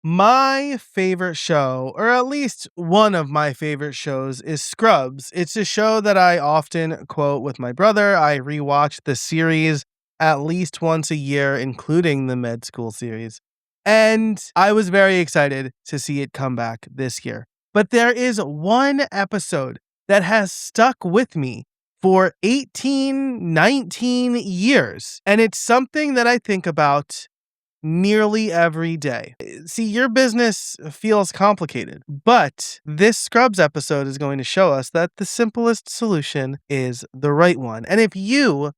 My favorite show, or at least one of my favorite shows, is Scrubs. It's a show that I often quote with my brother. I rewatch the series at least once a year, including the med school series. And I was very excited to see it come back this year. But there is one episode that has stuck with me for 18, 19 years. And it's something that I think about nearly every day. See, your business feels complicated, but this Scrubs episode is going to show us that the simplest solution is the right one. And if you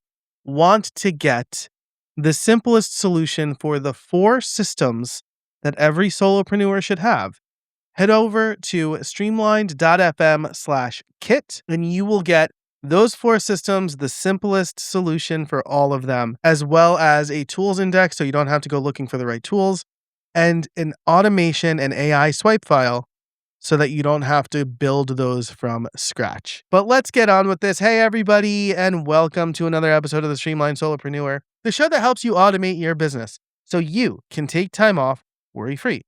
want to get the simplest solution for the 4 systems that every solopreneur should have, head over to streamlined.fm/kit and you will get those 4 systems, the simplest solution for all of them, as well as a tools index so you don't have to go looking for the right tools, and an automation and AI swipe file so that you don't have to build those from scratch. But let's get on with this. Hey, everybody, and welcome to another episode of the Streamlined Solopreneur, the show that helps you automate your business so you can take time off worry-free.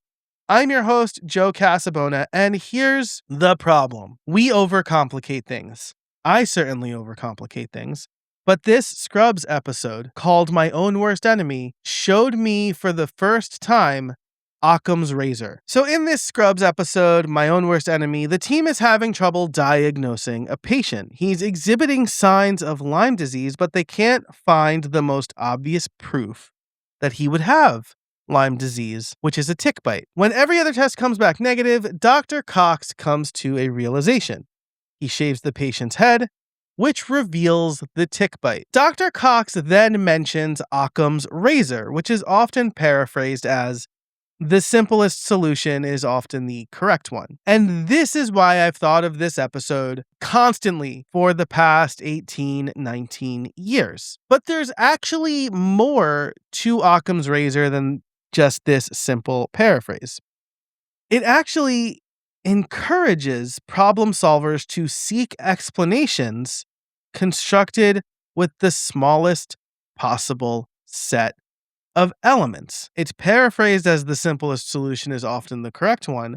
I'm your host, Joe Casabona, and here's the problem. We overcomplicate things. I certainly overcomplicate things, but this Scrubs episode, called My Own Worst Enemy, showed me for the first time Occam's razor. So in this Scrubs episode, My Own Worst Enemy, the team is having trouble diagnosing a patient. He's exhibiting signs of Lyme disease, but they can't find the most obvious proof that he would have Lyme disease, which is a tick bite. When every other test comes back negative, Dr. Cox comes to a realization. He shaves the patient's head, which reveals the tick bite. Dr. Cox then mentions Occam's razor, which is often paraphrased as the simplest solution is often the correct one. And this is why I've thought of this episode constantly for the past 18, 19 years. But there's actually more to Occam's razor than just this simple paraphrase. It actually encourages problem solvers to seek explanations constructed with the smallest possible set of elements. It's paraphrased as the simplest solution is often the correct one,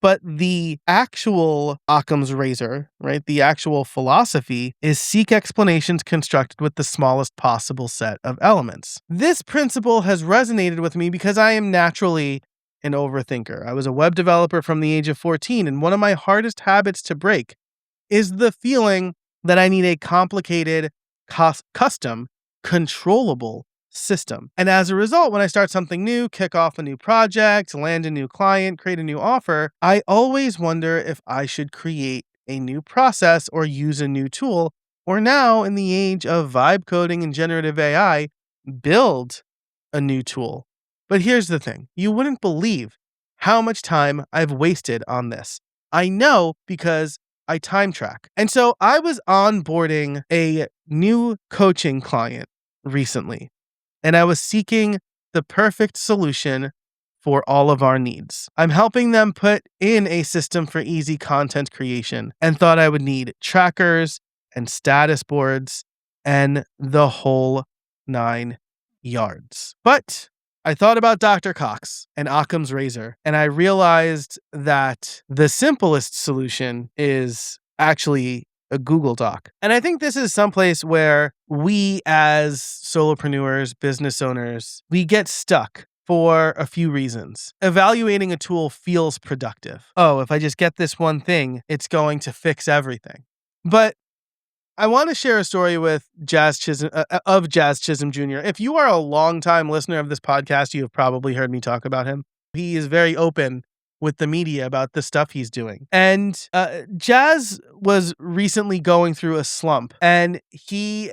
but the actual Occam's razor, right, the actual philosophy is seek explanations constructed with the smallest possible set of elements. This principle has resonated with me because I am naturally an overthinker. I was a web developer from the age of 14, and one of my hardest habits to break is the feeling that I need a complicated, custom, controllable system. And as a result, when I start something new, kick off a new project, land a new client, create a new offer, I always wonder if I should create a new process or use a new tool, or now in the age of vibe coding and generative AI, build a new tool. But here's the thing. You wouldn't believe how much time I've wasted on this. I know because I time track. And so I was onboarding a new coaching client recently, and I was seeking the perfect solution for all of our needs. I'm helping them put in a system for easy content creation and thought I would need trackers and status boards and the whole 9 yards. But I thought about Dr. Cox and Occam's razor, and I realized that the simplest solution is actually a Google Doc. And I think this is someplace where we as solopreneurs, business owners, we get stuck for a few reasons. Evaluating a tool feels productive. Oh, if I just get this one thing, it's going to fix everything. But I want to share a story with Jazz Chisholm Jr. If you are a longtime listener of this podcast, you have probably heard me talk about him. He is very open with the media about the stuff he's doing. And Jazz was recently going through a slump, and he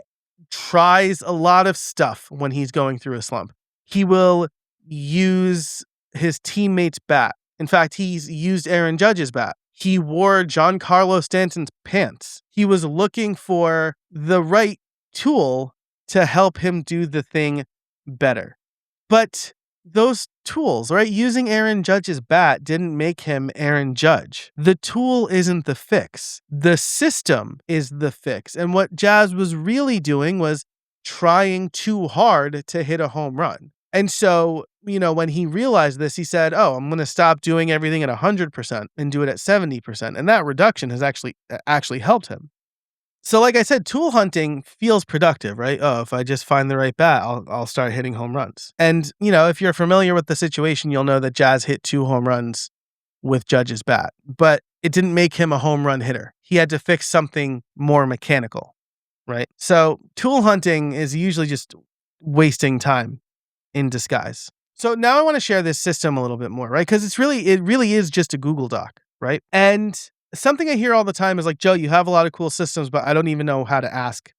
tries a lot of stuff when he's going through a slump. He will use his teammate's bat. In fact, he's used Aaron Judge's bat. He wore Giancarlo Stanton's pants. He was looking for the right tool to help him do the thing better. But those tools, right? Using Aaron Judge's bat didn't make him Aaron Judge. The tool isn't the fix. The system is the fix. And what Jazz was really doing was trying too hard to hit a home run. And so when he realized this, he said, "Oh, I'm going to stop doing everything at 100% and do it at 70%." And that reduction has actually helped him. So like I said, tool hunting feels productive, right? Oh, if I just find the right bat, I'll start hitting home runs. And, if you're familiar with the situation, you'll know that Jazz hit 2 home runs with Judge's bat, but it didn't make him a home run hitter. He had to fix something more mechanical, right? So tool hunting is usually just wasting time in disguise. So now I want to share this system a little bit more, right? Because it really is just a Google Doc, right? And something I hear all the time is like, Joe, you have a lot of cool systems, but I don't even know how to ask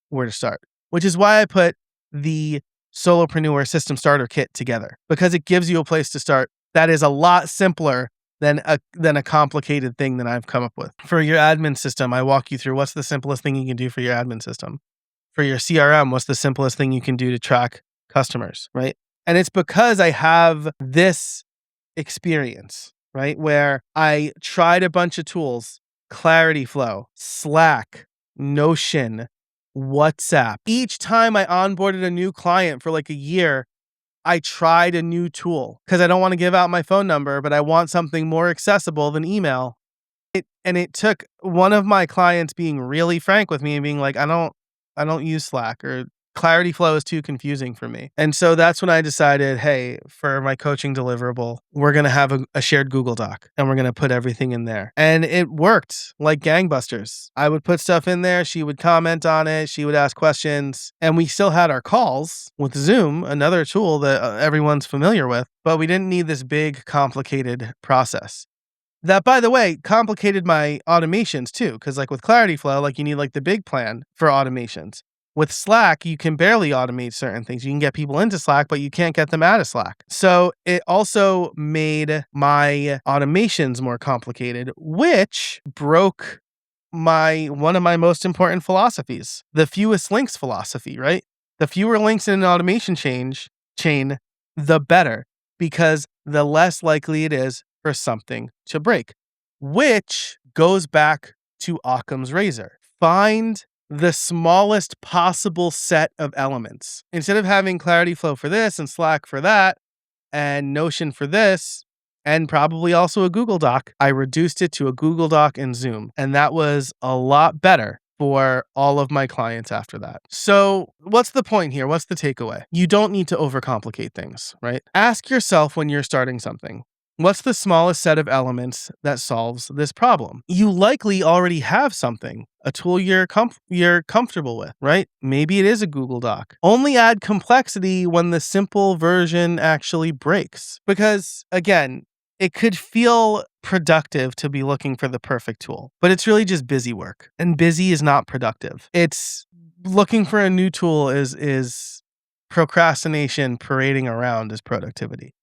where to start, which is why I put the Solopreneur System Starter Kit together, because it gives you a place to start that is a lot simpler than a complicated thing that I've come up with. For your admin system, I walk you through what's the simplest thing you can do for your admin system. For your CRM, what's the simplest thing you can do to track customers, right? And it's because I have this experience, right? Where I tried a bunch of tools, Clarity Flow, Slack, Notion, WhatsApp. Each time I onboarded a new client for like a year, I tried a new tool because I don't want to give out my phone number, but I want something more accessible than email. It took one of my clients being really frank with me and being like, I don't use Slack, or Clarity Flow is too confusing for me. And so that's when I decided, hey, for my coaching deliverable, we're going to have a shared Google Doc and we're going to put everything in there. And it worked like gangbusters. I would put stuff in there. She would comment on it. She would ask questions. And we still had our calls with Zoom, another tool that everyone's familiar with, but we didn't need this big, complicated process. That, by the way, complicated my automations too, because like with Clarity Flow, like you need like the big plan for automations. With Slack, you can barely automate certain things. You can get people into Slack, but you can't get them out of Slack. So it also made my automations more complicated, which broke one of my most important philosophies, the fewest links philosophy, right? The fewer links in an automation chain, the better, because the less likely it is for something to break, which goes back to Occam's razor. Find the smallest possible set of elements. Instead of having Clarity Flow for this and Slack for that and Notion for this, and probably also a Google Doc, I reduced it to a Google Doc and Zoom. And that was a lot better for all of my clients after that. So what's the point here? What's the takeaway? You don't need to overcomplicate things, right? Ask yourself when you're starting something, what's the smallest set of elements that solves this problem? You likely already have something, a tool you're comfortable with, right? Maybe it is a Google Doc. Only add complexity when the simple version actually breaks. Because again, it could feel productive to be looking for the perfect tool, but it's really just busy work. And busy is not productive. It's looking for a new tool is procrastination parading around as productivity.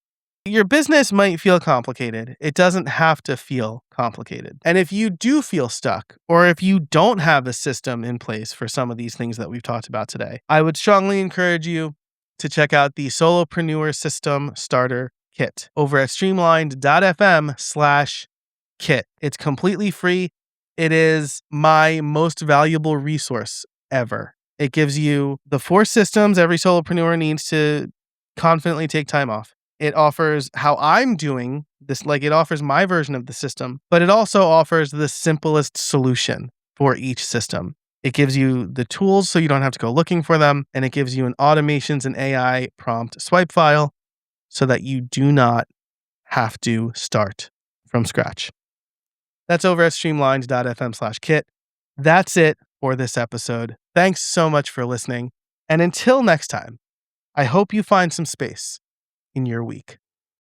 Your business might feel complicated. It doesn't have to feel complicated. And if you do feel stuck, or if you don't have a system in place for some of these things that we've talked about today, I would strongly encourage you to check out the Solopreneur System Starter Kit over at streamlined.fm/kit. It's completely free. It is my most valuable resource ever. It gives you the 4 systems every solopreneur needs to confidently take time off. It offers how I'm doing this, like it offers my version of the system, but it also offers the simplest solution for each system. It gives you the tools so you don't have to go looking for them, and it gives you an automations and AI prompt swipe file so that you do not have to start from scratch. That's over at streamlined.fm/kit. That's it for this episode. Thanks so much for listening. And until next time, I hope you find some space in your week.